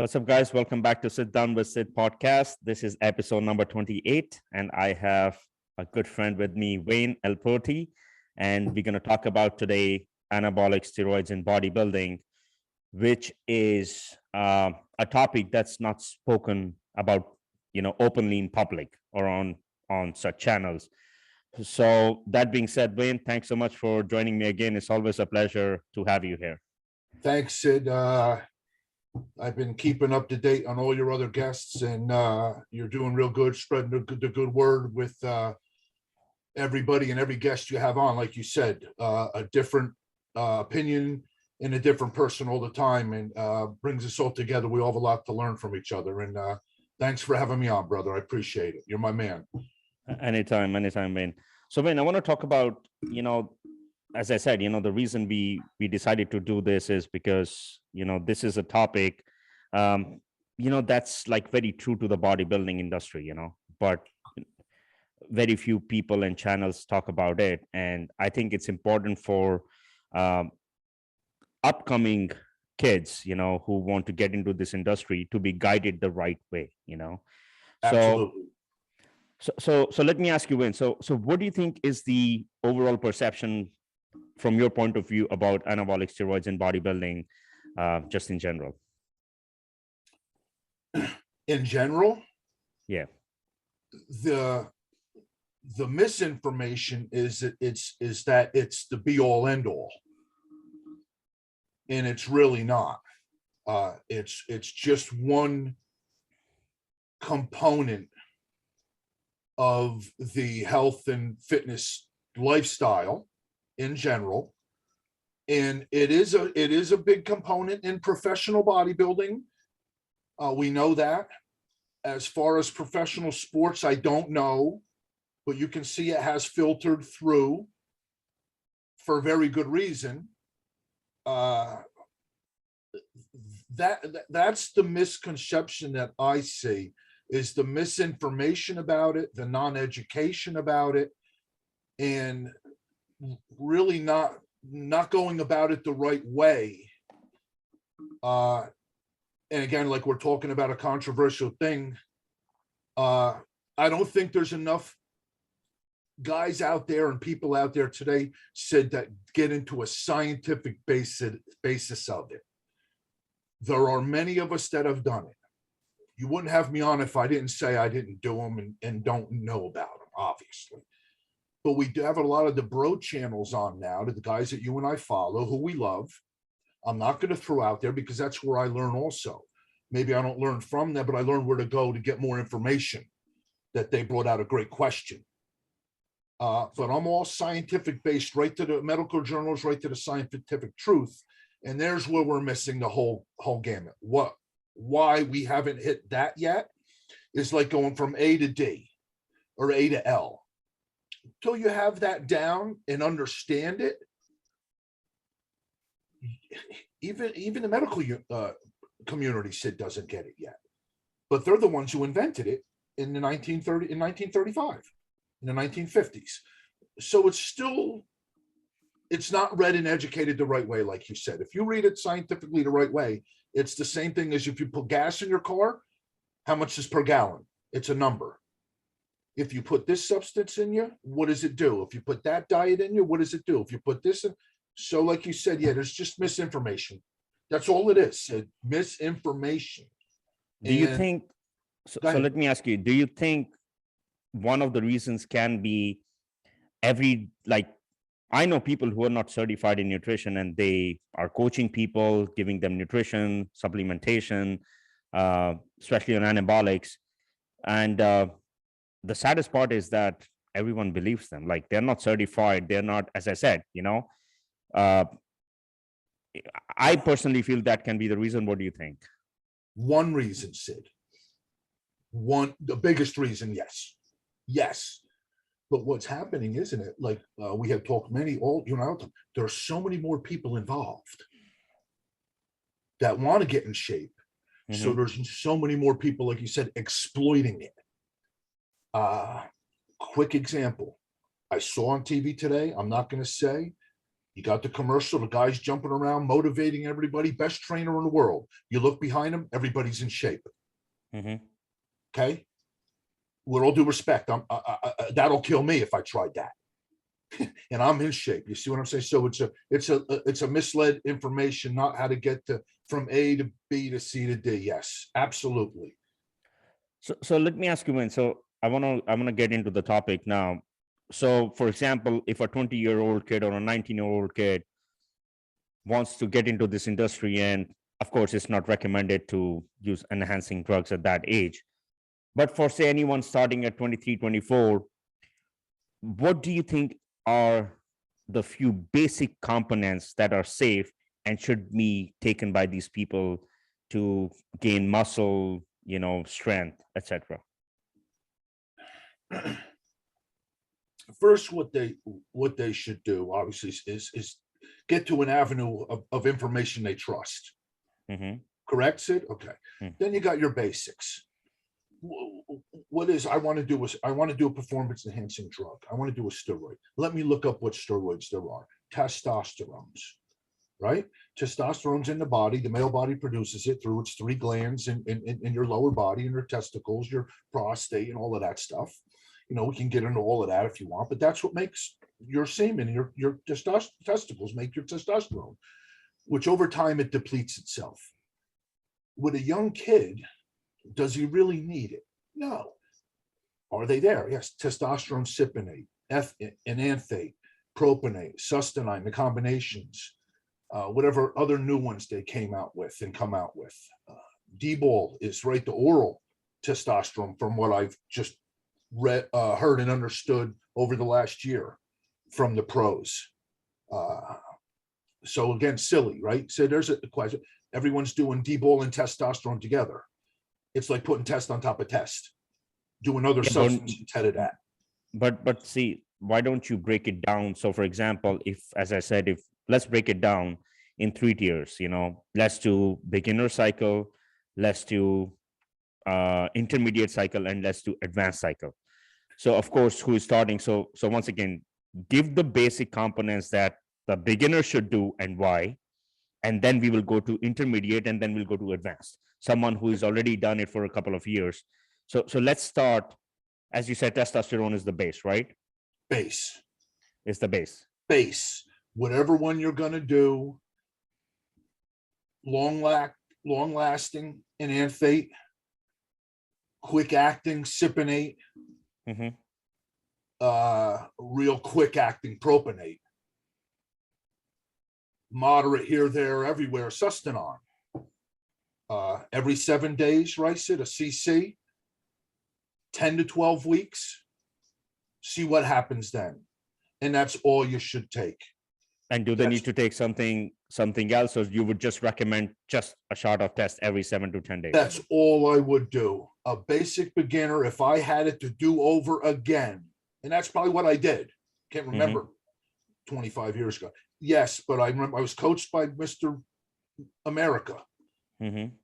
What's up, guys? Welcome back to Sit Down with Sid Podcast. This is episode number 28, and I have a good friend with me, Wayne Alperti, and we're going to talk about today anabolic steroids in bodybuilding, which is a topic that's not spoken about, openly in public or on such channels. So that being said, Wayne, thanks so much for joining me again. It's always a pleasure to have you here. Thanks, Sid. I've been keeping up to date on all your other guests, and you're doing real good, spreading the good word with everybody and every guest you have on. Like you said, a different opinion and a different person all the time, and brings us all together. We all have a lot to learn from each other, and thanks for having me on, brother. I appreciate it. You're my man. Anytime, Wayne. So, Wayne, I want to talk about, as I said, the reason we decided to do this is because, this is a topic, that's like very true to the bodybuilding industry, but very few people and channels talk about it. And I think it's important for upcoming kids, who want to get into this industry to be guided the right way, Absolutely. So let me ask you, Wayne, so what do you think is the overall perception from your point of view about anabolic steroids in bodybuilding, just in general? In general? Yeah. The misinformation is that it's the be all end all. And it's really not. It's just one component of the health and fitness lifestyle in general, and it is a big component in professional bodybuilding. We know that. As far as professional sports, I don't know, but you can see it has filtered through for a very good reason. That's the misconception that I see, is the misinformation about it, the non-education about it, and really not going about it the right way. And again, like we're talking about a controversial thing, I don't think there's enough guys out there and people out there today said that get into a scientific basis of it. There are many of us that have done it. You wouldn't have me on if I didn't say I didn't do them and don't know about them, obviously. But we do have a lot of the bro channels on now, to the guys that you and I follow, who we love. I'm not going to throw out there because that's where I learn also. Maybe I don't learn from them, but I learn where to go to get more information. That they brought out a great question. But I'm all scientific based, right to the medical journals, right to the scientific truth. And there's where we're missing the whole gamut. Why we haven't hit that yet is like going from A to D or A to L. Until you have that down and understand it, even the medical community doesn't get it yet. But they're the ones who invented it in 1935, in the 1950s. So it's not read and educated the right way, like you said. If you read it scientifically the right way, it's the same thing as if you put gas in your car. How much is per gallon? It's a number. If you put this substance in you, what does it do? If you put that diet in you, what does it do? If you put this in, so like you said, yeah, there's just misinformation. That's all it is. Misinformation. Do you think? So let me ask you: do you think one of the reasons can be I know people who are not certified in nutrition and they are coaching people, giving them nutrition, supplementation, especially on anabolics. And the saddest part is that everyone believes them. Like, they're not certified. They're not, as I said, I personally feel that can be the reason. What do you think? One reason, Sid. The biggest reason, yes. Yes. But what's happening, isn't it? Like we have talked there are so many more people involved that want to get in shape. Mm-hmm. So there's so many more people, like you said, exploiting it. Quick example. I saw on TV today, I'm not going to say, You got the commercial, the guy's jumping around, motivating everybody, best trainer in the world. You look behind him, everybody's in shape. Okay. With all due respect, that'll kill me if I tried that. And I'm in shape. You see what I'm saying? So it's a misled information, not how to get from A to B to C to D. Yes, absolutely. So let me ask you, Wayne. So I'm gonna get into the topic now. So, for example, if a 20-year-old kid or a 19-year-old kid wants to get into this industry, and of course, it's not recommended to use enhancing drugs at that age. But for, say, anyone starting at 23, 24, what do you think are the few basic components that are safe and should be taken by these people to gain muscle, strength, etc.? First, what they should do, obviously, is get to an avenue of information they trust. Correct, Sid? Okay. Then you got your basics. I want to do a performance enhancing drug. I want to do a steroid. Let me look up what steroids there are. Testosterones, right? Testosterone's in the body. The male body produces it through its 3 glands in your lower body, and your testicles, your prostate, and all of that stuff. We can get into all of that if you want, but that's what makes your semen, your testicles make your testosterone, which over time it depletes itself. With a young kid, does he really need it? No. Are they there? Yes. Testosterone cypionate, enanthate, propionate, sustenine, the combinations, whatever other new ones they come out with. D-bol is right, the oral testosterone, from what I've just read, heard and understood over the last year from the pros. So again, silly, right? So there's a question. Everyone's doing D-bol and testosterone together. It's like putting test on top of test, doing other substance instead of that. But see, why don't you break it down? So, for example, let's break it down in 3 tiers. Let's do beginner cycle, let's do intermediate cycle, and let's do advanced cycle. So, of course, who is starting? So once again, give the basic components that the beginner should do and why, and then we will go to intermediate, and then we'll go to advanced. Someone who has already done it for a couple of years. So let's start. As you said, testosterone is the base, right? Base. It's the base. Base. Whatever one you're going to do, long-lasting enanthate, quick-acting cypionate, real quick-acting propionate, moderate here, there, everywhere, sustenance. Every 7 days, right, Sid? A CC, 10 to 12 weeks. See what happens then. And that's all you should take. And do they need to take something else, or you would just recommend just a shot of test every 7 to 10 days? That's all I would do. A basic beginner, if I had it to do over again, and that's probably what I did. Can't remember 25 years ago. Yes, but I remember I was coached by Mr. America,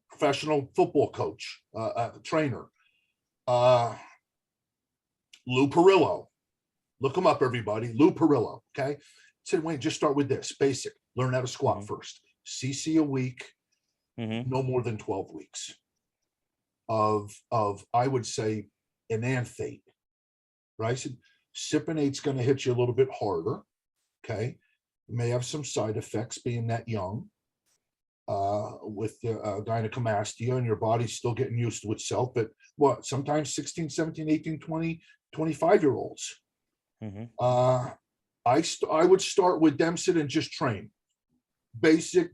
professional football coach, trainer, Lou Perillo. Look him up, everybody. Lou Perillo. Okay. Said, Wayne, just start with this basic. Learn how to squat first. CC a week, no more than 12 weeks of I would say enanthate. Right. So cypionate's going to hit you a little bit harder. Okay. You may have some side effects being that young with gynecomastia, and your body's still getting used to itself. But sometimes 16, 17, 18, 20, 25-year-olds. I would start with Demsid and just train. Basic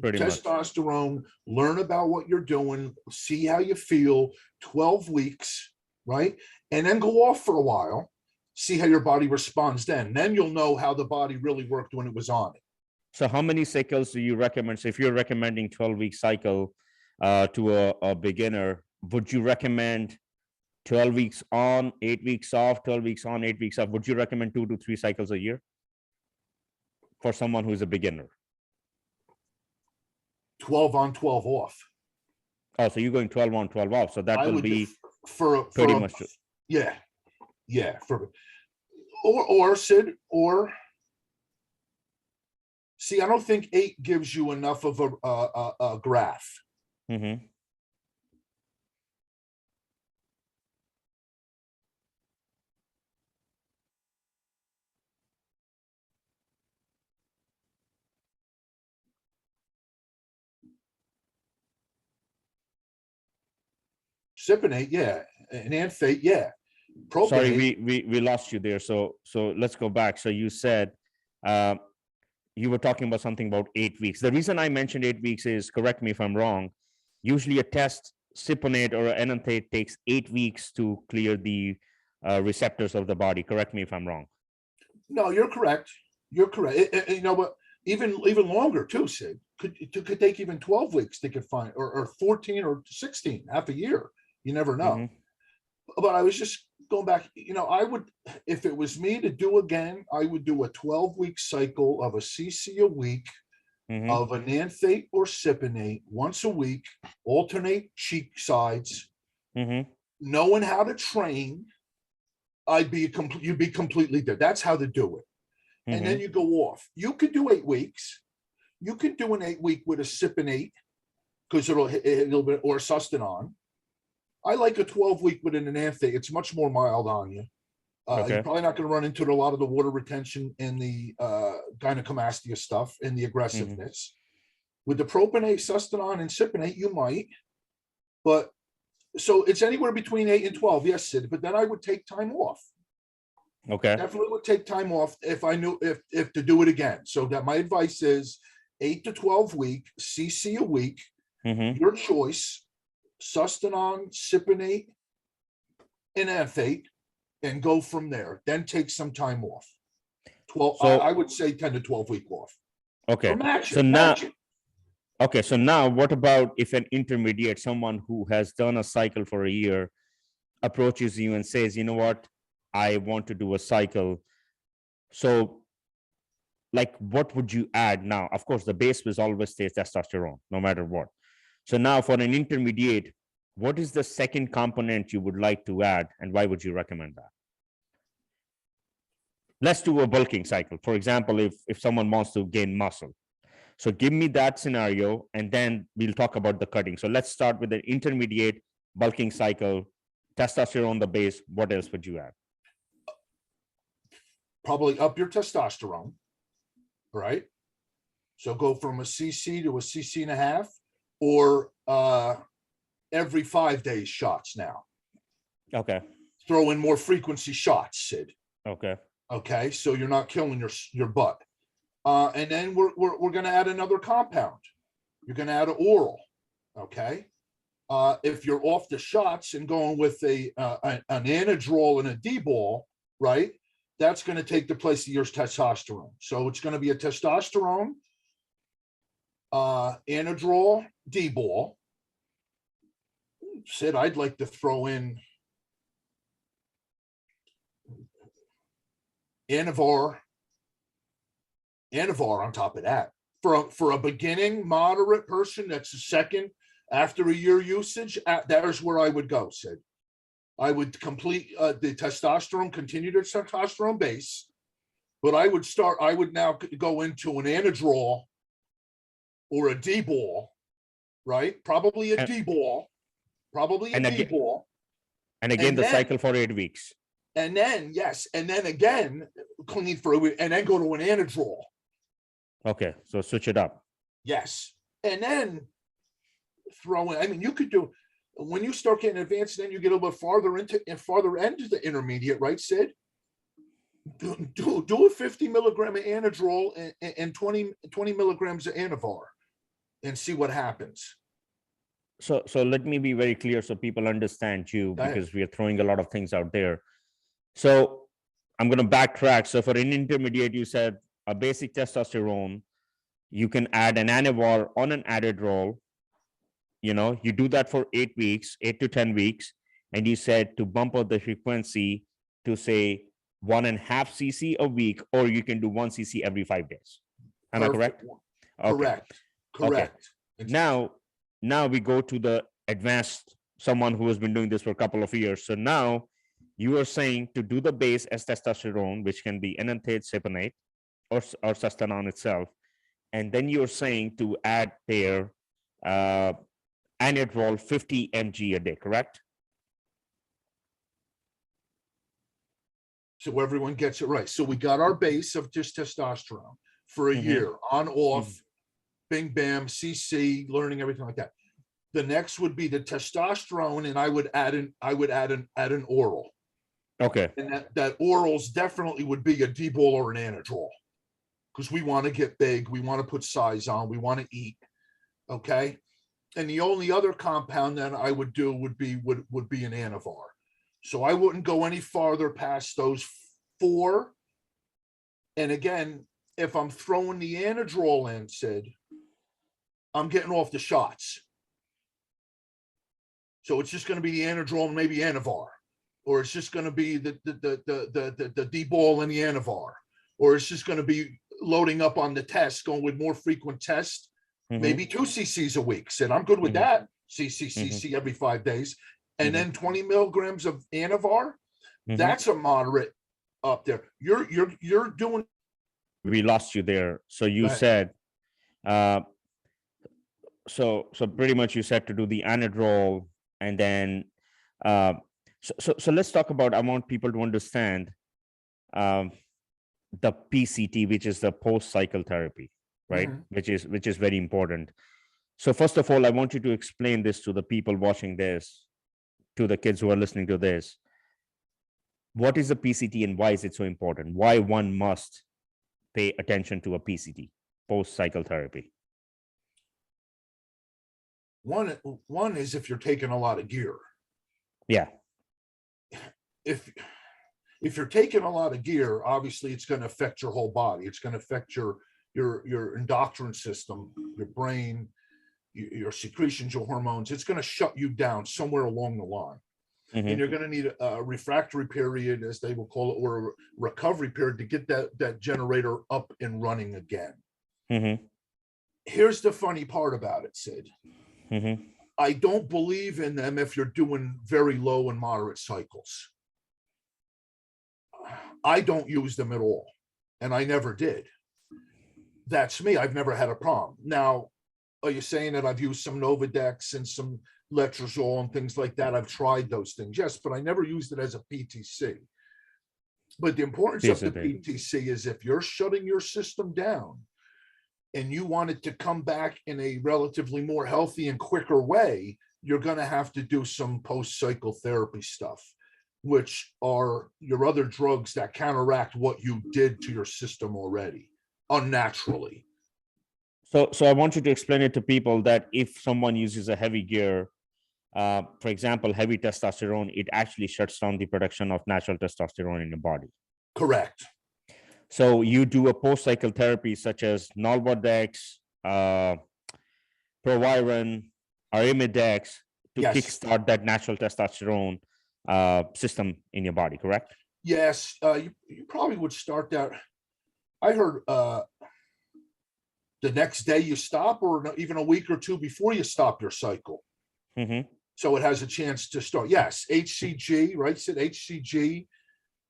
pretty testosterone, much. Learn about what you're doing, see how you feel, 12 weeks, right? And then go off for a while, see how your body responds then. Then you'll know how the body really worked when it was on it. So how many cycles do you recommend? So if you're recommending 12-week cycle to a beginner, would you recommend 12 weeks on, 8 weeks off, 12 weeks on, 8 weeks off? Would you recommend 2 to 3 cycles a year for someone who's a beginner? 12 on, 12 off. Oh, so you're going 12 on, 12 off. So that will be pretty much. Yeah. Or Sid, or See, I don't think 8 gives you enough of a graph. Mm-hmm. Cypionate, yeah. Enanthate, yeah. Sorry, Propionate. we lost you there. So let's go back. So you said uh, you were talking about something about 8 weeks. The reason I mentioned 8 weeks is, correct me if I'm wrong, usually a test, cyponate or enanthate, takes 8 weeks to clear the receptors of the body. Correct me if I'm wrong. No, you're correct. You're correct. But even longer too, Sid. Could take even 12 weeks to get fine, or 14 or 16, half a year. You never know. Mm-hmm. But I was just going back, I would, if it was me to do again, I would do a 12-week cycle of a CC a week, Mm-hmm. of enanthate or cypionate once a week, alternate cheek sides, Mm-hmm. knowing how to train. You'd be completely dead. That's how to do it. And Mm-hmm. then you go off. You could do 8 weeks. You could do an 8-week with a cypionate, because it'll hit a little bit, or sustanon. I like a 12-week with an enanthate. It's much more mild on you. Okay. You're probably not going to run into a lot of the water retention and the gynecomastia stuff and the aggressiveness. With the propionate, sustanon, and cypionate, you might. But so it's anywhere between 8 and 12. Yes, Sid. But then I would take time off. Okay. Definitely would take time off if I knew if to do it again. So that my advice is 8 to 12 week, CC a week, Mm-hmm. your choice, sustanon, cypionate, enanthate, and go from there. Then take some time off. 12. So- I would say 10 to 12 week off. Okay. Or match it, So now, match it. okay. So now, what about if an intermediate, someone who has done a cycle for a year, approaches you and says, you know what, I want to do a cycle. So, like, what would you add now? Of course, the base was always stays testosterone, no matter what. So now, for an intermediate, what is the second component you would like to add, and why would you recommend that? Let's do a bulking cycle. For example, if someone wants to gain muscle. So give me that scenario, and then we'll talk about the cutting. So let's start with an intermediate bulking cycle, testosterone the base. What else would you add? Probably up your testosterone, right? So go from a CC to a CC and a half, or every 5 days shots now. Okay. Throw in more frequency shots, Sid. Okay. Okay, so you're not killing your butt. And then we're going to add another compound. You're going to add an oral. Okay. If you're off the shots and going with an anadrol and a D-ball, right? That's going to take the place of your testosterone. So it's going to be a testosterone, anadrol, D-ball. Sid, I'd like to throw in Anavar on top of that. For a beginning moderate person, that's a second after a year usage, there's where I would go, Sid. I would complete the testosterone, continue the testosterone base, but I would now go into an anadrol or a D-ball, right? Probably a D-ball. And again, the cycle for 8 weeks. And then, yes, and then again, clean for a week, and then go to an anadrol. Okay, so switch it up. Yes. And then throw in, I mean, you could do, when you start getting advanced, then you get a little bit farther into the intermediate, right, Sid? Do a 50 milligram of anadrol and 20 milligrams of Anavar and see what happens. So let me be very clear so people understand you, because we are throwing a lot of things out there. So I'm going to backtrack. So for an intermediate, you said a basic testosterone, you can add an Anavar on an Adderall. You do that for 8 weeks, 8 to 10 weeks. And you said to bump up the frequency to say 1.5 cc a week, or you can do 1 cc every 5 days. Am I correct? Correct. Okay. Now we go to the advanced, someone who has been doing this for a couple of years. So now you are saying to do the base as testosterone, which can be enanthate, cypionate, or sustanon itself. and then you're saying to add their Anadrol 50 mg a day, correct? So everyone gets it right. So we got our base of just testosterone for a year, on, off, bing, bam, CC, learning, everything like that. The next would be the testosterone, and I would add an oral. Okay. And that orals definitely would be a D-bol or an Anadrol, because we want to get big, we want to put size on, we want to eat. Okay. And the only other compound that I would do would be an Anavar. So I wouldn't go any farther past those 4. And again, if I'm throwing the Anadrol in, Sid, I'm getting off the shots. So it's just going to be the Anadrol and maybe Anavar, or it's just going to be the D-bol and the Anavar, or it's just going to be loading up on the test, going with more frequent tests, maybe 2 cc's a week. Sid, I'm good with that. CC every 5 days. And then 20 milligrams of Anavar, that's a moderate up there. You're doing. We lost you there. So you said, so pretty much you said to do the Anadrol, and then, so let's talk about, I want people to understand the PCT, which is the post-cycle therapy, right? Which is very important. So first of all, I want you to explain this to the people watching this, to the kids who are listening to this. What is a PCT and why is it so important? Why one must pay attention to a PCT, post-cycle therapy? One is if you're taking a lot of gear. Yeah. If you're taking a lot of gear, obviously it's going to affect your whole body. It's going to affect your endocrine system, your brain, your secretions, your hormones. It's going to shut you down somewhere along the line. And you're going to need a refractory period, as they will call it, or a recovery period to get that generator up and running again. Here's the funny part about it, Sid. I don't believe in them if you're doing very low and moderate cycles. I don't use them at all, and I never did. That's me. I've never had a problem. Now, are you saying that I've used some Novadex and some Letrozole and things like that? I've tried those things, yes, but I never used it as a PTC. But the importance of the PTC is if you're shutting your system down and you want it to come back in a relatively more healthy and quicker way, you're going to have to do some post-cycle therapy stuff, which are your other drugs that counteract what you did to your system already, unnaturally. So I want you to explain it to people that if someone uses a heavy gear, for example, heavy testosterone, it actually shuts down the production of natural testosterone in your body. Correct. So you do a post-cycle therapy such as Nolvadex, Proviron, or Imidex to kickstart that natural testosterone system in your body, correct? Yes. You probably would start that. I heard the next day you stop, or even a week or 2 before you stop your cycle. So it has a chance to start. Yes, HCG, right? Said HCG,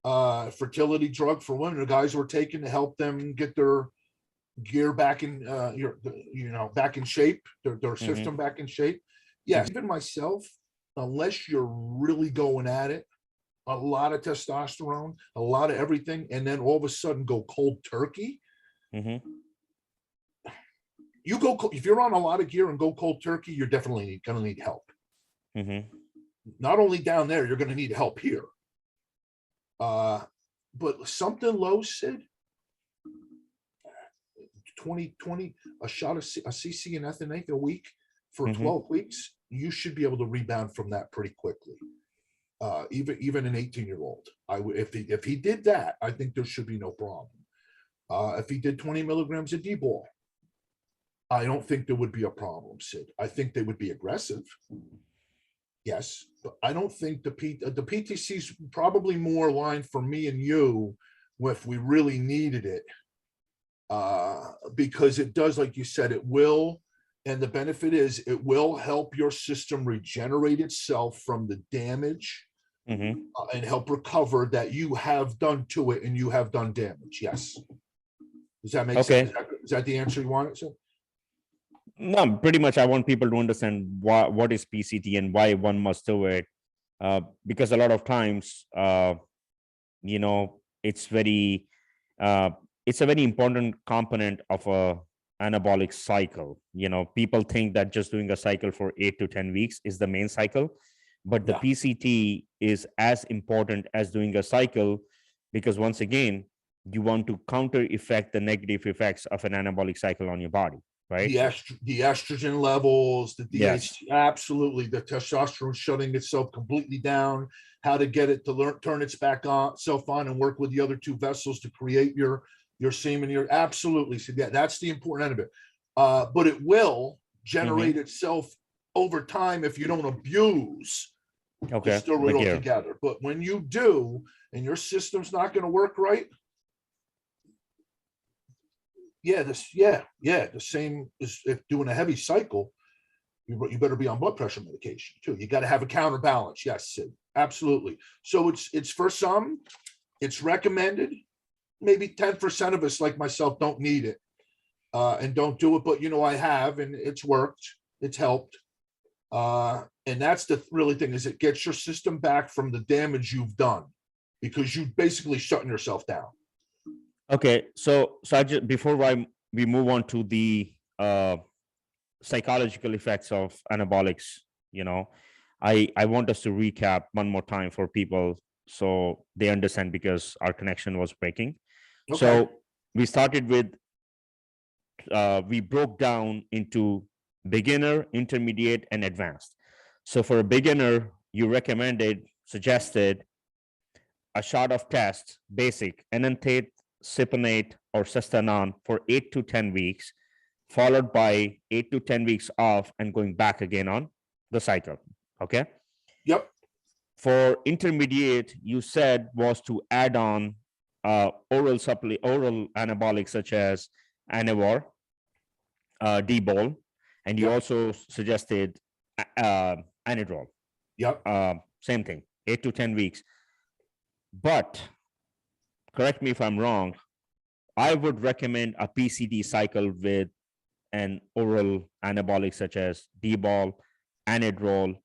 fertility drug for women. The guys were taking to help them get their gear back in, back in shape, their system back in shape. Yes, even myself, unless you're really going at it, a lot of testosterone, a lot of everything, and then all of a sudden go cold turkey. You go, if you're on a lot of gear and go cold turkey, you're definitely going to need help. Not only down there, you're going to need help here. But something low, Sid, 20, a shot of a CC and ethanate a week for 12 weeks, you should be able to rebound from that pretty quickly. Even an 18-year-old, if he did that, I think there should be no problem. If he did 20 milligrams of D-bol, I don't think there would be a problem, Sid. I think they would be aggressive. Yes, but I don't think the PTC's probably more aligned for me and you if we really needed it, because it does, like you said, it will, and the benefit is it will help your system regenerate itself from the damage and help recover that you have done to it, and you have done damage. Yes. Does that make sense? Is that the answer you wanted? So, No, pretty much. I want people to understand what is PCT and why one must do it, because a lot of times, you know, it's a very important component of a anabolic cycle. You know, people think that just doing a cycle for 8 to 10 weeks is the main cycle, but the Yeah. PCT is as important as doing a cycle, because once again, you want to counter effect the negative effects of an anabolic cycle on your body, right? the estrogen levels, the Yes. DHT, absolutely. The testosterone shutting itself completely down, how to get it to turn its back on self on and work with the other two vessels to create your semen. You're absolutely. So yeah, that's the important end of it. But it will generate itself over time if you don't abuse the Okay. steroid The gear. altogether. But when you do, and your system's not going to work right, the same as if doing a heavy cycle, you better be on blood pressure medication too. You got to have a counterbalance. Yes, Sid, absolutely. So it's for some, it's recommended. Maybe 10% of us, like myself, don't need it and don't do it. But you know, I have, and it's worked. It's helped. And that's the really thing, is it gets your system back from the damage you've done, because you basically shutting yourself down. Okay, so I just, before we move on to the psychological effects of anabolics, you know, I want us to recap one more time for people so they understand, because our connection was breaking. Okay. So we started with we broke down into beginner, intermediate, and advanced. So for a beginner, you suggested a shot of test, basic, enanthate, cypionate, or cestanol for 8 to 10 weeks, followed by 8 to 10 weeks off and going back again on the cycle. Okay. Yep. For intermediate, you said was to add on oral anabolics such as Anavor, D-bol, and you also suggested Anadrol. Yep. Same thing, 8 to 10 weeks. But correct me if I'm wrong, I would recommend a PCT cycle with an oral anabolic such as D-bol, Anadrol,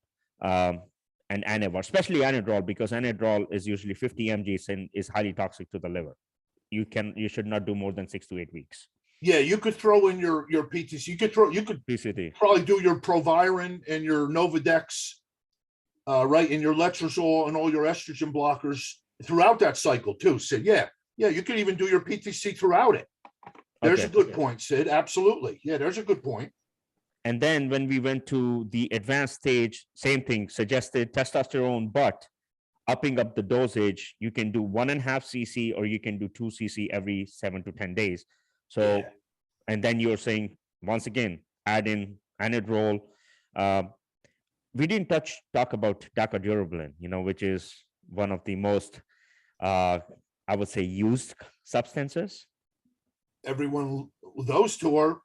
and Anavor, especially Anadrol, because Anadrol is usually 50 mg and is highly toxic to the liver. You should not do more than 6 to 8 weeks. Yeah, you could throw in your PTC. You could PCT. Probably do your Proviron and your Novadex, right, and your Letrozole and all your estrogen blockers throughout that cycle too, Sid. Yeah, you could even do your PTC throughout it. There's a good point, Sid. Absolutely. Yeah, there's a good point. And then when we went to the advanced stage, same thing, suggested testosterone, but upping up the dosage. You can do 1.5 cc or you can do 2 cc every 7 to 10 days. So, and then you're saying, once again, add in Anadrol. We didn't talk about Dacodurabolin, which is one of the most, I would say, used substances. Everyone, those two are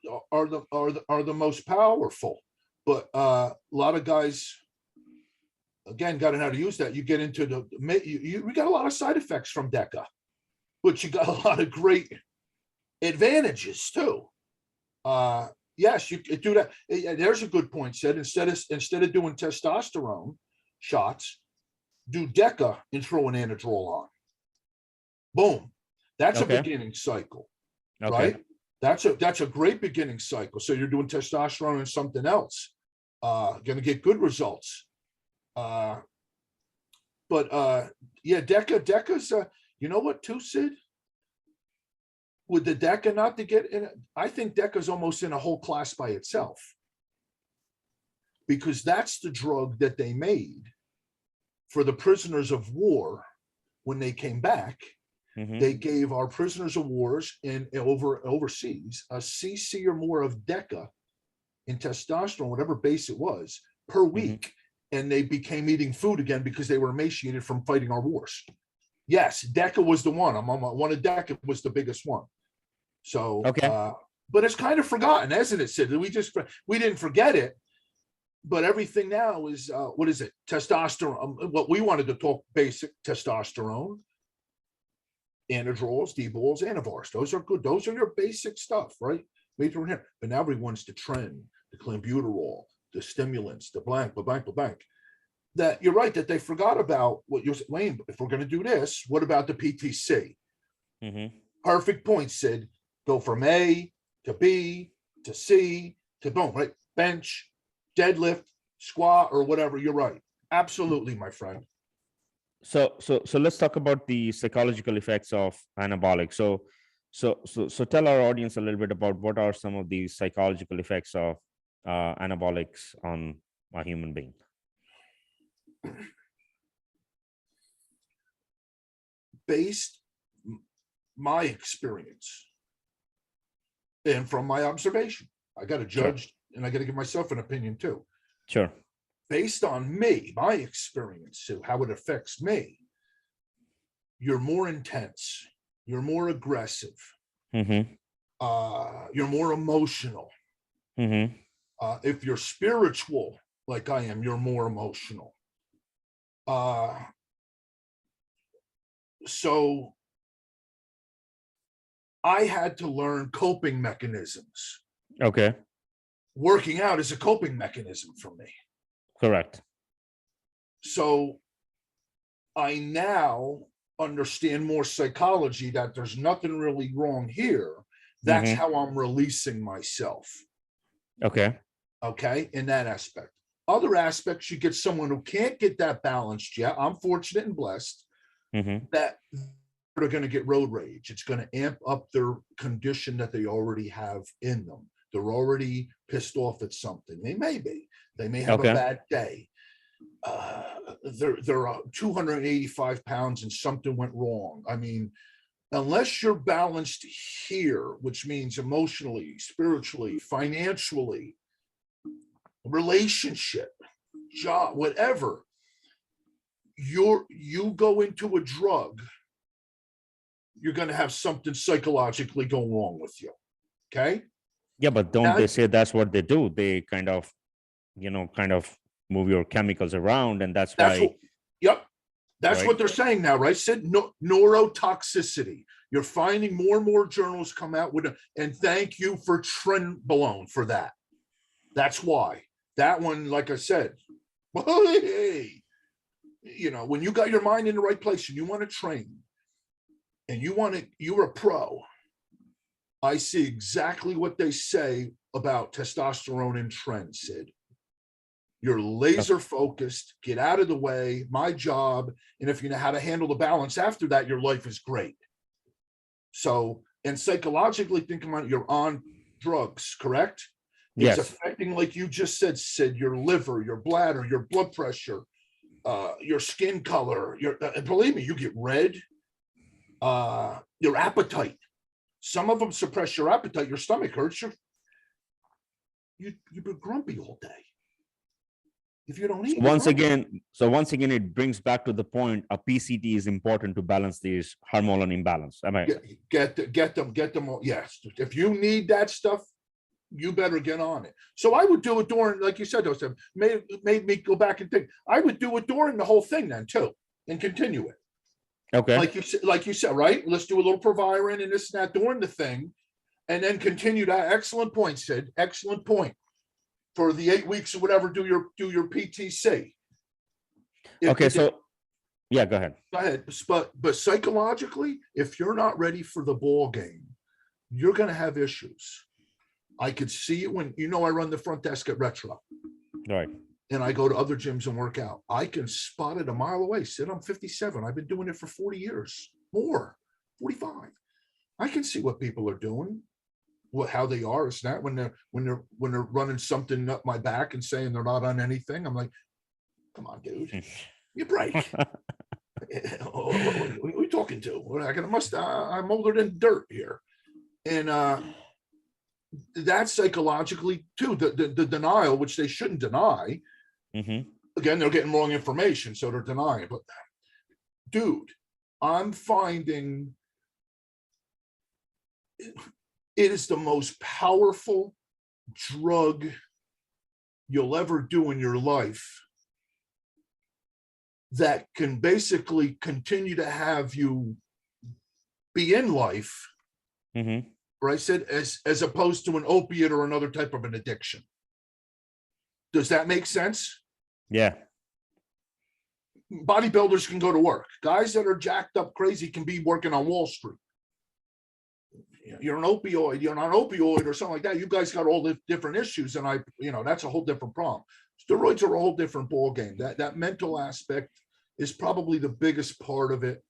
the most powerful, but a lot of guys, again, got to know how to use that. You get into we got a lot of side effects from Deca, but you got a lot of great advantages too. Yes, you could do that. There's a good point, Sid. Instead of doing testosterone shots, do Deca and throw an Anadrol on. Boom. That's a beginning cycle. Right? That's a great beginning cycle. So you're doing testosterone and something else. Going to get good results. But Deca's you know what too, Sid? With the Deca, not to get in, I think Deca's almost in a whole class by itself, because that's the drug that they made for the prisoners of war when they came back. Mm-hmm. They gave our prisoners of wars overseas a cc or more of Deca in testosterone, whatever base it was, per week. Mm-hmm. And they became eating food again because they were emaciated from fighting our wars. Yes, Deca was the one. One of Deca was the biggest one. So, but it's kind of forgotten, hasn't it, Sid? We didn't forget it, but everything now is, what is it? Testosterone. What we wanted to talk basic testosterone. Anadrols, D-balls, Anavars. Those are good. Those are your basic stuff, right? But now everyone's the trend, the clenbuterol, the stimulants, the blank. That you're right that they forgot about what you're saying. If we're going to do this, what about the PTC? Mm-hmm. Perfect point, Sid. Go from A to B to C to boom, right? Bench, deadlift, squat, or whatever. You're right. Absolutely, my friend. So let's talk about the psychological effects of anabolic. So tell our audience a little bit about what are some of the psychological effects of anabolics on a human being. Based my experience and from my observation, I got to judge and I got to give myself an opinion too. Sure. Based on me, my experience, too, how it affects me, you're more intense, you're more aggressive, Mm-hmm. You're more emotional. Mm-hmm. If you're spiritual, like I am, you're more emotional. So I had to learn coping mechanisms. Okay. Working out is a coping mechanism for me. Correct. So I now understand more psychology that there's nothing really wrong here. That's how I'm releasing myself. Okay. Okay. In that aspect. Other aspects, you get someone who can't get that balanced yet. I'm fortunate and blessed that they're going to get road rage. It's going to amp up their condition that they already have in them. They're already pissed off at something. They may be. They may have a bad day. They're 285 pounds and something went wrong. I mean, unless you're balanced here, which means emotionally, spiritually, financially, relationship, job, whatever, you go into a drug, you're going to have something psychologically go wrong with you. Okay. Yeah, but don't they say that's what they do? They kind of move your chemicals around, and that's why. That's what they're saying now, right? Sid, neurotoxicity. You're finding more and more journals come out with and thank you for Trenbolone for that. That's why. That one, like I said, hey, when you got your mind in the right place and you want to train and you're a pro, I see exactly what they say about testosterone and trend, Sid. You're laser focused, get out of the way, my job. And if you know how to handle the balance after that, your life is great. So, and psychologically, think about it, you're on drugs, correct? It's affecting, like you just said, Sid, your liver, your bladder, your blood pressure, your skin color, and believe me, you get red, your appetite. Some of them suppress your appetite, your stomach hurts, you've been grumpy all day. If you don't eat, once again, it brings back to the point: a PCT is important to balance these hormonal imbalance. Am I get them all? Yes. If you need that stuff, you better get on it. So I would do it during, like you said, those made me go back and think. I would do it during the whole thing then too, and continue it. Okay. Like you said, right? Let's do a little Proviron and this and that during the thing, and then continue that. Excellent point, Sid. Excellent point. For the 8 weeks or whatever, do your PTC. Go ahead. Go ahead. But psychologically, if you're not ready for the ball game, you're going to have issues. I could see it when, I run the front desk at Retro. Right. And I go to other gyms and work out. I can spot it a mile away. Sid, I'm 57. I've been doing it for 40 years, more, 45. I can see what people are doing. How they are. It's not when they're running something up my back and saying they're not on anything. I'm like, come on, dude, you break. Who are we talking to? I'm older than dirt here, and that's psychologically too. The denial, which they shouldn't deny. Again, they're getting wrong information, so they're denying. But dude, I'm finding. It is the most powerful drug you'll ever do in your life that can basically continue to have you be in life, Mm-hmm. right, Sid, as opposed to an opiate or another type of an addiction. Does that make sense? Yeah. Bodybuilders can go to work. Guys that are jacked up crazy can be working on Wall Street. You're an opioid, you're not an opioid or something like that. You guys got all the different issues, and that's a whole different problem. Steroids are a whole different ballgame. That mental aspect is probably the biggest part of it.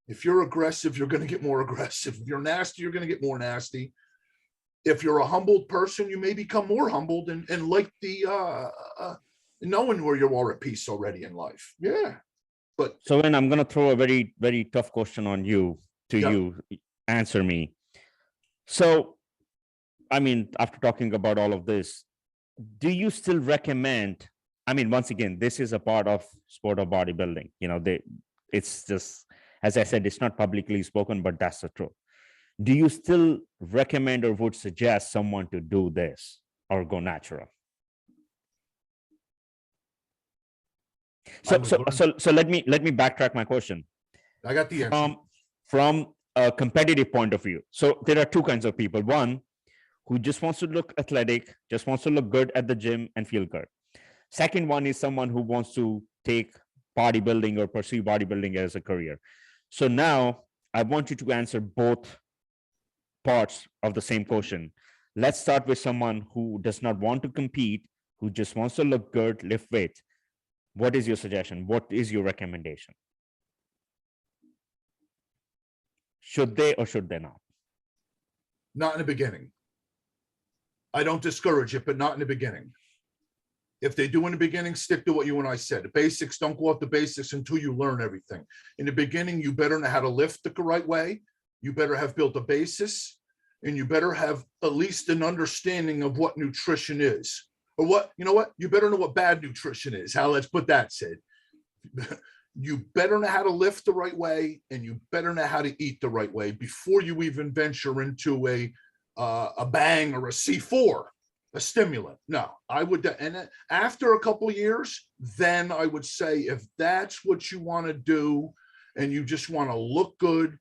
If you're aggressive, you're going to get more aggressive. If you're nasty, you're going to get more nasty. If you're a humbled person, you may become more humbled and like the knowing where you are at peace already in life. Yeah. But so when I'm going to throw a very, very tough question on you you answer me. So, I mean, after talking about all of this, do you still recommend, I mean, once again, this is a part of sport of bodybuilding, it's just, as I said, it's not publicly spoken, but that's the truth. Do you still recommend or would suggest someone to do this or go natural? So let me backtrack my question. I got the answer. From a competitive point of view. So there are two kinds of people. One who just wants to look athletic, just wants to look good at the gym and feel good. Second one is someone who wants to take bodybuilding or pursue bodybuilding as a career. So now I want you to answer both parts of the same question. Let's start with someone who does not want to compete, who just wants to look good, lift weight. What is your suggestion? What is your recommendation? Should they or should they not? Not in the beginning. I don't discourage it, but not in the beginning. If they do in the beginning, stick to what you and I said. The basics, don't go off the basics until you learn everything. In the beginning, you better know how to lift the right way. You better have built a basis, and you better have at least an understanding of what nutrition is. Or what, you better know what bad nutrition is. Let's put that, Sid. You better know how to lift the right way, and you better know how to eat the right way before you even venture into a bang or a C4, a stimulant. No, I would. And after a couple of years, then I would say, if that's what you want to do and you just want to look good,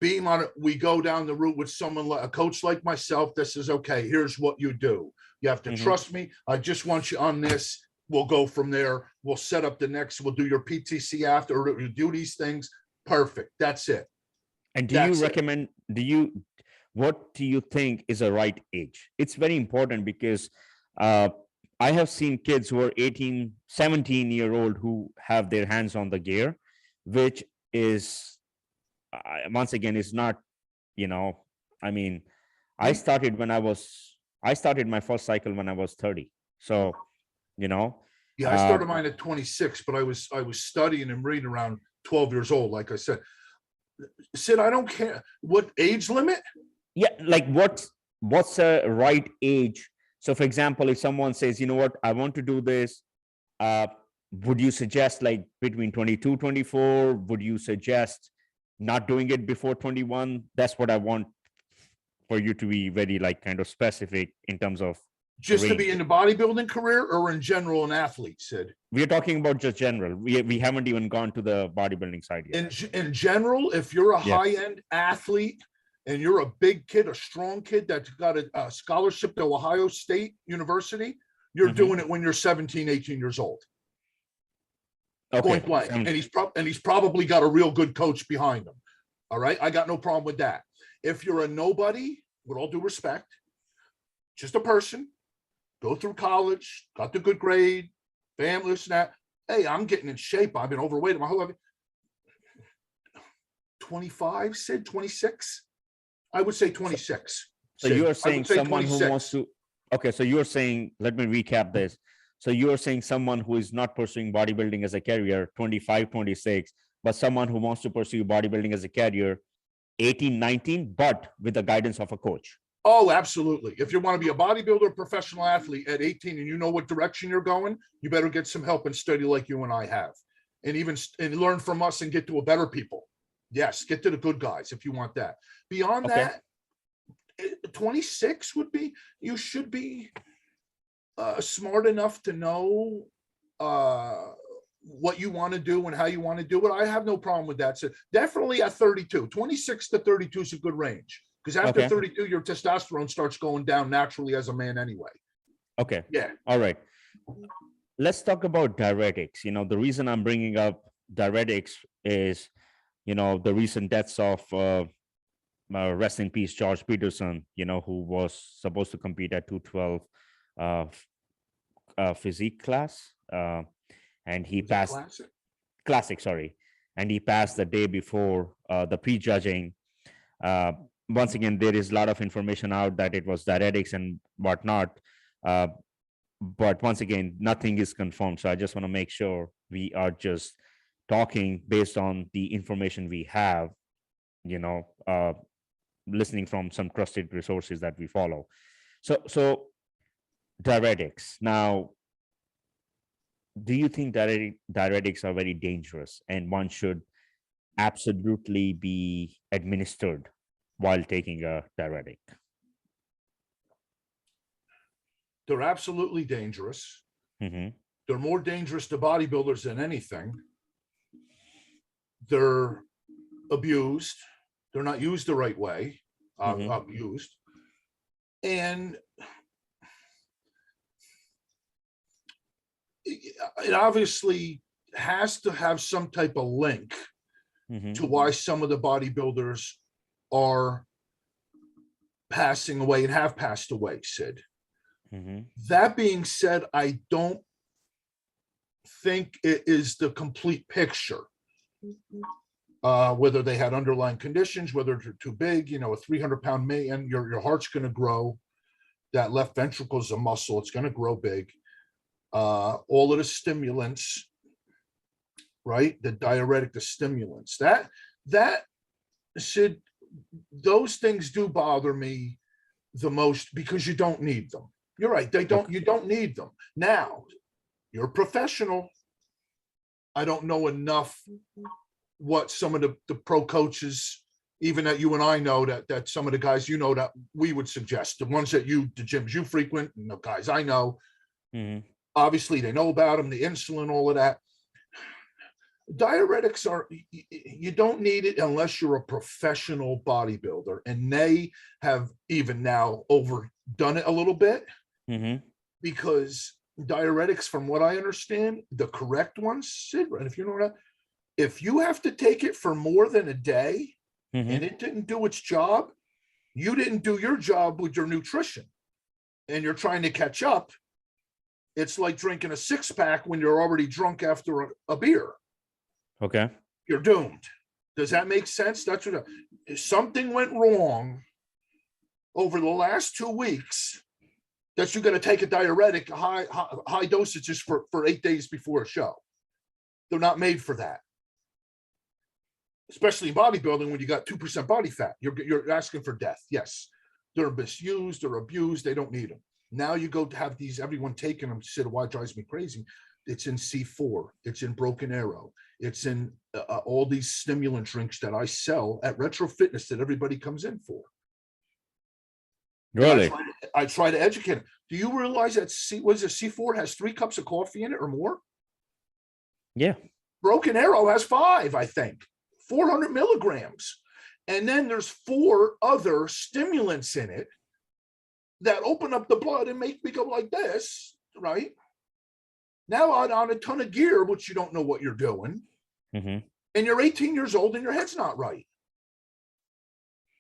being on it, we go down the route with someone like a coach like myself that says, okay, here's what you do. You have to trust me. I just want you on this. We'll go from there. We'll set up the next. We'll do your PTC after. Or you do these things. Perfect. That's it. And do you recommend? What do you think is a right age? It's very important because I have seen kids who are 18, 17-year-old who have their hands on the gear, which is once again is not. I mean, I started my first cycle when I was 30. So. I started mine at 26, but I was studying and reading around 12 years old. Like I said, Sid, I don't care what age limit. Yeah, like what's a right age? So, for example, if someone says, you know what, I want to do this, would you suggest like between 22, 24? Would you suggest not doing it before 21? That's what I want for you to be very kind of specific in terms of. Just to be in the bodybuilding career or in general an athlete, Sid? We're talking about just general. We haven't even gone to the bodybuilding side yet. In general, if you're a high-end athlete and you're a big kid, a strong kid that's got a scholarship to Ohio State University, you're doing it when you're 17, 18 years old. Okay. Point blank. And he's probably got a real good coach behind him. All right. I got no problem with that. If you're a nobody, with all due respect, just a person, go through college, got the good grade, family, this and that. Hey, I'm getting in shape. I've been overweight my whole life. 25, Sid, 26? I would say 26. So you're saying someone 26. Who wants to, okay, so you're saying, let me recap this. So you're saying someone who is not pursuing bodybuilding as a career, 25, 26, but someone who wants to pursue bodybuilding as a career, 18, 19, but with the guidance of a coach. Oh, absolutely. If you want to be a bodybuilder, professional athlete at 18, and you know what direction you're going, you better get some help and study like you and I have, and learn from us and get to a better people. Yes, get to the good guys if you want that. Beyond that, 26 would be, you should be smart enough to know what you want to do and how you want to do it, I have no problem with that. So definitely at 32, 26 to 32 is a good range. Because after 32, your testosterone starts going down naturally as a man anyway. Okay. Yeah. All right. Let's talk about diuretics. The reason I'm bringing up diuretics is, the recent deaths of rest in peace, George Peterson, who was supposed to compete at 212 physique class. And he passed classic, sorry. And he passed the day before the prejudging. Once again, there is a lot of information out that it was diuretics and whatnot. But once again, nothing is confirmed. So I just want to make sure we are just talking based on the information we have, listening from some trusted resources that we follow. So diuretics. Now, do you think diuretics are very dangerous and one should absolutely be administered while taking a diuretic? They're absolutely dangerous. Mm-hmm. They're more dangerous to bodybuilders than anything. They're abused. They're not used the right way. Abused. And it obviously has to have some type of link to why some of the bodybuilders are passing away and have passed away, Sid. That being said, I don't think it is the complete picture. Whether they had underlying conditions, whether they're too big, a 300-pound man, your heart's going to grow. That left ventricle is a muscle. It's going to grow big. All of the stimulants, right? The diuretic, the stimulants, that should, those things do bother me the most because you don't need them. You're right. You don't need them. Now, you're a professional. I don't know enough what some of the pro coaches, even that you and I know, that some of the guys, that we would suggest, the ones that the gyms you frequent and the guys I know, obviously they know about them, the insulin, all of that. Diuretics you don't need it unless you're a professional bodybuilder, and they have even now overdone it a little bit because diuretics, from what I understand, the correct ones, Sid, and if you know that, if you have to take it for more than a day and it didn't do its job, you didn't do your job with your nutrition and you're trying to catch up. It's like drinking a 6-pack when you're already drunk after a beer. Okay. You're doomed. Does that make sense? That's what if something went wrong over the last 2 weeks, that you're going to take a diuretic, high dosages for 8 days before a show. They're not made for that. Especially in bodybuilding, when you got 2% body fat, you're asking for death. Yes, they're misused, they're abused, they don't need them. Now you go to have everyone taking them. Sid, why it drives me crazy? It's in C4, it's in Broken Arrow, it's in all these stimulant drinks that I sell at Retro Fitness that everybody comes in for. Really? I try to educate them. Do you realize that C4 has 3 cups of coffee in it or more? Yeah. Broken Arrow has 5, I think. 400 milligrams. And then there's 4 other stimulants in it that open up the blood and make me go like this, right? Now on a ton of gear, which you don't know what you're doing, and you're 18 years old and your head's not right.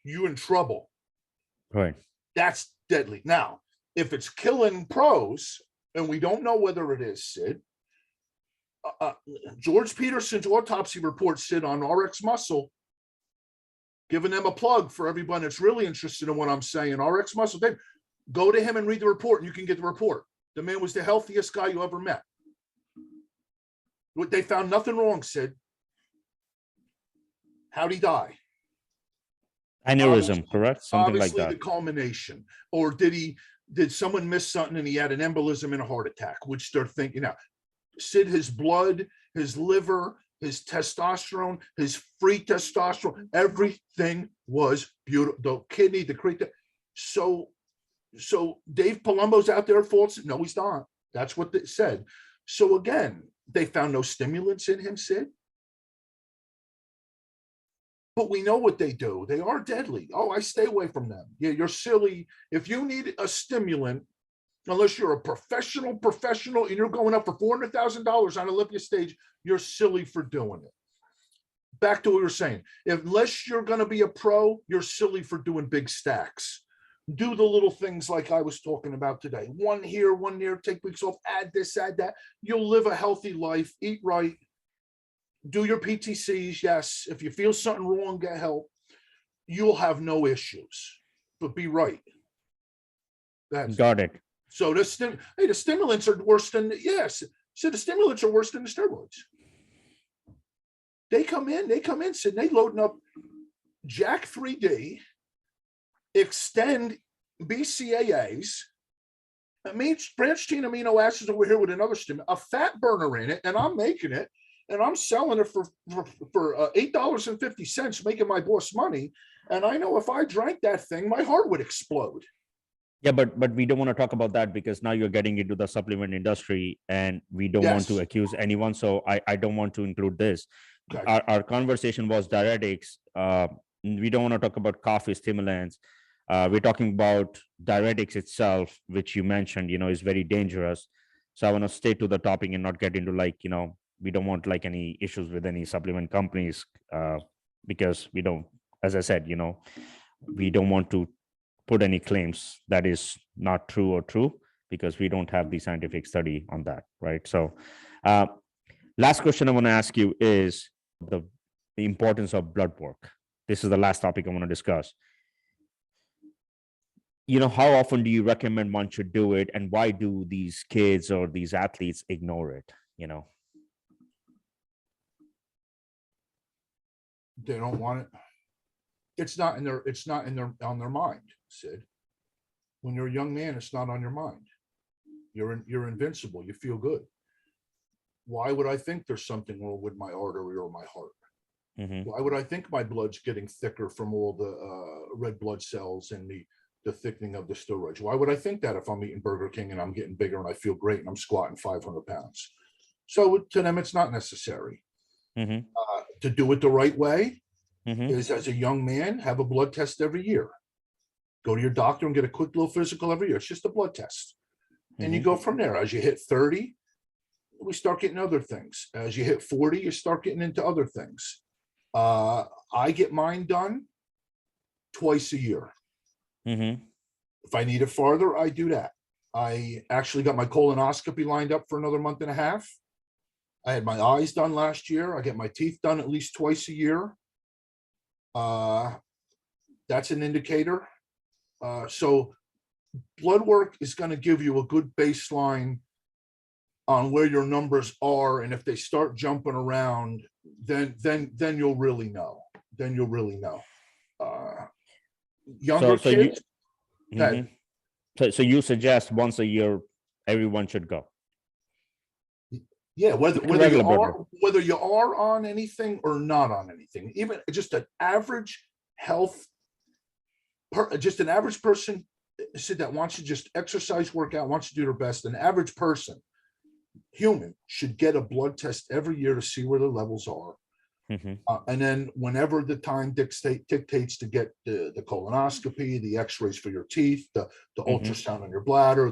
You in trouble. Right. That's deadly. Now, if it's killing pros, and we don't know whether it is, Sid, George Peterson's autopsy report, Sid, on RX Muscle, giving them a plug for everyone that's really interested in what I'm saying. RX Muscle, Dave, go to him and read the report, and you can get the report. The man was the healthiest guy you ever met. They found nothing wrong, Sid. How'd he die? Aneurysm, correct? Something like that. The culmination. Or did someone miss something and he had an embolism and a heart attack, which they're thinking now. Sid, his blood, his liver, his testosterone, his free testosterone, everything was beautiful. The kidney, the creatine. So Dave Palumbo's out there false. No, he's not. That's what they said. So again, They found no stimulants in him, Sid. But we know what they do. They are deadly. Oh, I stay away from them. Yeah, you're silly. If you need a stimulant, unless you're a professional, and you're going up for $400,000 on Olympia stage, you're silly for doing it. Back to what we were saying. Unless you're going to be a pro, you're silly for doing big stacks. Do the little things like I was talking about today. One here, one there, take weeks off, add this, add that. You'll live a healthy life, eat right, do your PTCs. Yes, if you feel something wrong, get help. You'll have no issues, but be right. Got it. So the stimulants are worse than, yes. So the stimulants are worse than the steroids. They come in, Sid, they loading up Jack 3D, extend BCAAs, branched chain amino acids over here with another stimulant, a fat burner in it, and I'm making it, and I'm selling it for $8.50, making my boss money. And I know if I drank that thing, my heart would explode. Yeah, but we don't want to talk about that because now you're getting into the supplement industry, and we don't want to accuse anyone. So I don't want to include this. Okay. Our conversation was diuretics. We don't want to talk about coffee stimulants. We're talking about diuretics itself, which you mentioned, is very dangerous. So I want to stay to the topic and not get into we don't want any issues with any supplement companies because we don't, as I said, we don't want to put any claims that is not true or true because we don't have the scientific study on that, right? So last question I want to ask you is the importance of blood work. This is the last topic I want to discuss. How often do you recommend one should do it, and why do these kids or these athletes ignore it? They don't want it. It's not on their mind, Sid. When you're a young man, it's not on your mind. You're invincible. You feel good. Why would I think there's something wrong with my artery or my heart? Mm-hmm. Why would I think my blood's getting thicker from all the red blood cells and the thickening of the steroids? Why would I think that if I'm eating Burger King and I'm getting bigger and I feel great and I'm squatting 500 pounds? So to them, it's not necessary. Mm-hmm. To do it the right way is, as a young man, have a blood test every year. Go to your doctor and get a quick little physical every year. It's just a blood test. And you go from there. As you hit 30, we start getting other things. As you hit 40, you start getting into other things. I get mine done twice a year. Mm-hmm. If I need it farther, I do that. I actually got my colonoscopy lined up for another month and a half. I had my eyes done last year. I get my teeth done at least twice a year. That's an indicator. So blood work is going to give you a good baseline on where your numbers are, and if they start jumping around, then you'll really know. Then you'll really know. Younger kids. So you suggest once a year everyone should go? Yeah, whether you are on anything or not on anything, even just an average just an average person that wants to just exercise, work out, wants to do their best. An average person, human, should get a blood test every year to see where their levels are. Mm-hmm. And then whenever the time dictates to get the colonoscopy, the x-rays for your teeth, the ultrasound on your bladder,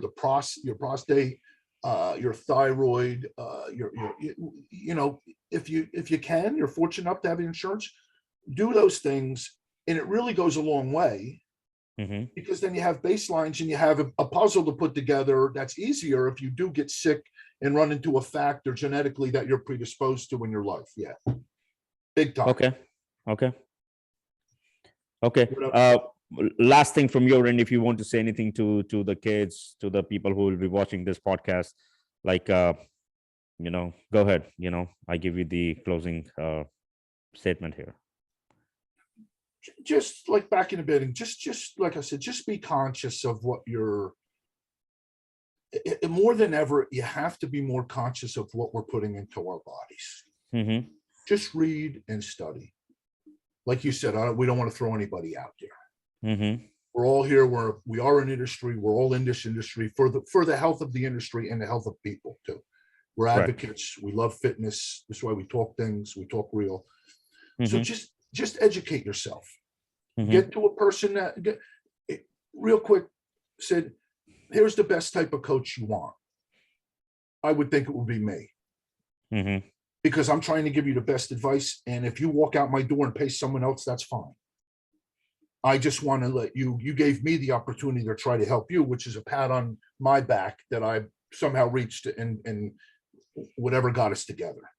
your prostate, your thyroid, if you can, you're fortunate enough to have insurance, do those things. And it really goes a long way because then you have baselines and you have a puzzle to put together that's easier if you do get sick and run into a factor genetically that you're predisposed to in your life. Yeah. Big time. Okay. Last thing from your end, if you want to say anything to the kids, to the people who will be watching this podcast, go ahead. I give you the closing statement here. Just like back in the beginning, just like I said, just be conscious of what more than ever, you have to be more conscious of what we're putting into our bodies. Mm-hmm. Just read and study. Like you said, we don't want to throw anybody out there. Mm-hmm. We're all here. We are an industry. We're all in this industry for the health of the industry and the health of people too. We're Right. advocates. We love fitness. That's why we talk things. We talk real. So Mhm. just educate yourself. Mhm. Get to a person that real quick said, here's the best type of coach you want. I would think it would be me. Mhm. Because I'm trying to give you the best advice. And if you walk out my door and pay someone else, that's fine. I just want to let you gave me the opportunity to try to help you, which is a pat on my back that I somehow reached and whatever got us together.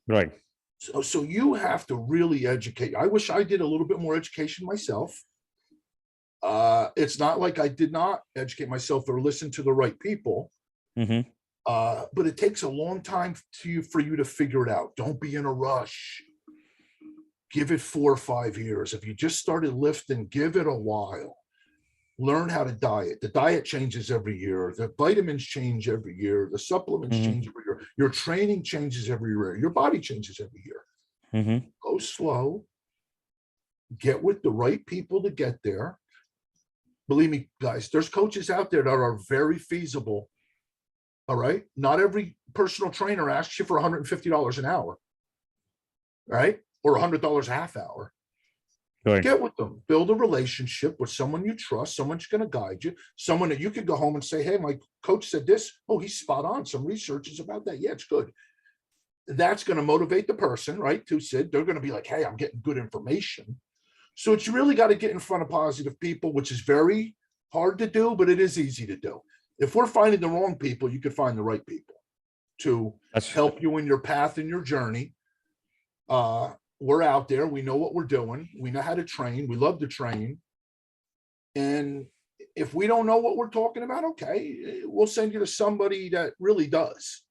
Right. So you have to really educate. I wish I did a little bit more education myself. It's not like I did not educate myself or listen to the right people. Mhm. But it takes a long time for you to figure it out. Don't be in a rush. Give it 4 or 5 years. If you just started lifting, give it a while. Learn how to diet. The diet changes every year. The vitamins change every year. The supplements Mhm. change every year. Your training changes every year. Your body changes every year. Mhm. Go slow. Get with the right people to get there. Believe me, guys, there's coaches out there that are very feasible. All right. Not every personal trainer asks you for $150 an hour. Right. Or $100 a half hour. Right. Get with them. Build a relationship with someone you trust, someone's going to guide you, someone that you could go home and say, hey, my coach said this. Oh, he's spot on. Some research is about that. Yeah, it's good. That's going to motivate the person, right? To Sid, they're going to be like, hey, I'm getting good information. So it's really got to get in front of positive people, which is very hard to do, but it is easy to do. If we're finding the wrong people, you could find the right people to help you in your path and your journey. We're out there. We know what we're doing. We know how to train. We love to train. And if we don't know what we're talking about, okay, we'll send you to somebody that really does.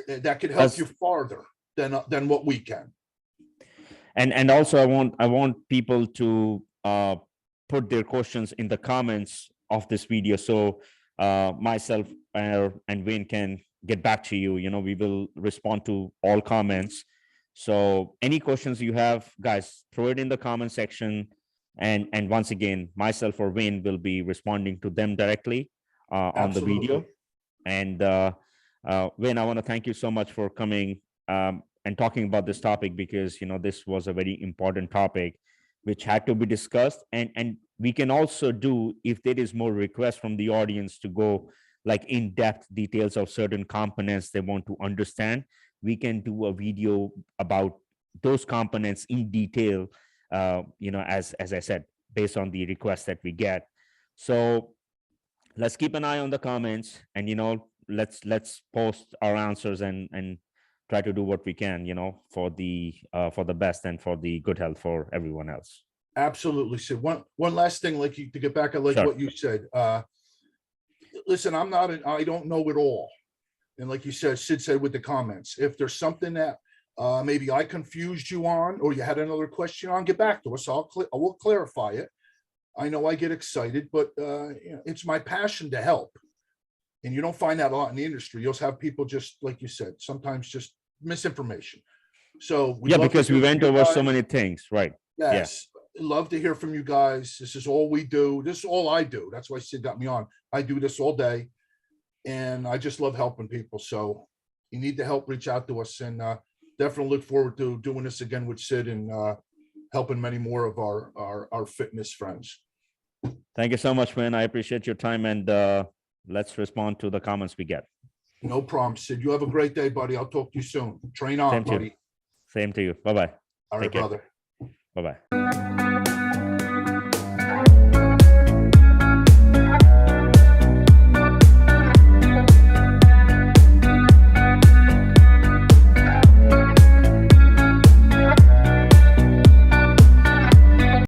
That could help you farther than what we can. And also I want people to put their questions in the comments of this video, so myself and Wayne can get back to you. We will respond to all comments. So any questions you have, guys, throw it in the comment section, and once again, myself or Wayne will be responding to them directly on the video. And Wayne, I want to thank you so much for coming and talking about this topic, because this was a very important topic which had to be discussed. And we can also do, if there is more requests from the audience to go like in-depth details of certain components they want to understand, we can do a video about those components in detail, as I said, based on the requests that we get. So let's keep an eye on the comments, and let's post our answers and try to do what we can, for the best and for the good health for everyone else. Absolutely. So one last thing, like to get back, I like Sure. what you said. Listen, I don't know it all. And like you said, Sid said with the comments, if there's something that maybe I confused you on, or you had another question on, get back to us. I will clarify it. I know I get excited, but it's my passion to help. And you don't find that a lot in the industry. You'll have people just, like you said, sometimes just misinformation. So because we went over so many things, right? Yes. Yeah. Love to hear from you guys. This is all we do. This is all I do. That's why Sid got me on. I do this all day. And I just love helping people. So you need the help, reach out to us, and definitely look forward to doing this again with Sid and helping many more of our fitness friends. Thank you so much, man. I appreciate your time, and let's respond to the comments we get. No problem, Sid. You have a great day, buddy. I'll talk to you soon. Train on, buddy. Same to you. Bye-bye. All right, brother. Bye-bye.